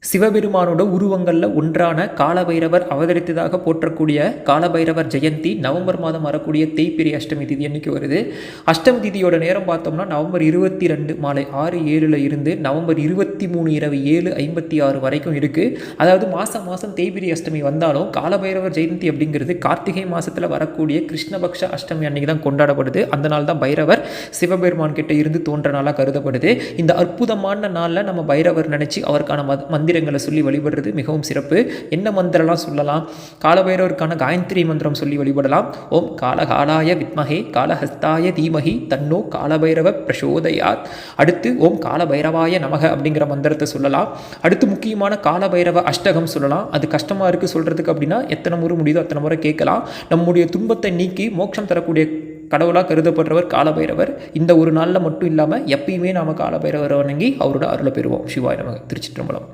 சிவபெருமானோட உருவங்களில் ஒன்றான காலபைரவர் அவதரித்ததாக போற்றக்கூடிய காலபைரவர் ஜெயந்தி நவம்பர் மாதம் வரக்கூடிய தேய்பிரி அஷ்டமி திதி அன்னைக்கு வருது. அஷ்டமி திதியோட நேரம் பார்த்தோம்னா நவம்பர் 22 மாலை 6:07 இருந்து நவம்பர் 23 இரவு 7:56 வரைக்கும் இருக்குது. அதாவது மாதம் தேய்பிரி அஷ்டமி வந்தாலும் காலபைரவர் ஜெயந்தி அப்படிங்கிறது கார்த்திகை மாதத்தில் வரக்கூடிய கிருஷ்ணபக்ஷ அஷ்டமி அன்னைக்கு தான் கொண்டாடப்படுது. அந்த நாள் தான் பைரவர் சிவபெருமான் கிட்ட இருந்து தோன்ற நாளாக கருதப்படுது. இந்த அற்புதமான நாளில் நம்ம பைரவர் நினச்சி அவருக்கான மந்திரங்களை சொல்லி வழிபடுறது மிகவும் சிறப்பு. என்ன மந்திரம்லாம் சொல்லலாம்? காலபைரவருக்கான காயத்ரி மந்திரம் சொல்லி வழிபடலாம். ஓம் காலகாலாய வித்மஹே காலஹஸ்தாய தீமஹி தன்னோ காலபைரவ பிரசோதயாத். அடுத்து ஓம் காலபைரவாய நமக அப்படிங்கிற மந்திரத்தை சொல்லலாம். அடுத்து முக்கியமான காலபைரவ அஷ்டகம் சொல்லலாம். அது கஷ்டமாக இருக்குது சொல்கிறதுக்கு அப்படின்னா எத்தனை முறை முடியுதோ அத்தனை முறை கேட்கலாம். நம்முடைய துன்பத்தை நீக்கி மோட்சம் தரக்கூடிய கடவுளாக கருதப்படுறவர் காலபைரவர். இந்த ஒரு நாளில் மட்டும் இல்லாமல் எப்பயுமே நாம் காலபைரவரை வணங்கி அவரோட அருளை பெறுவோம். சிவாய நமக. திருச்சிற்றம்பலம்.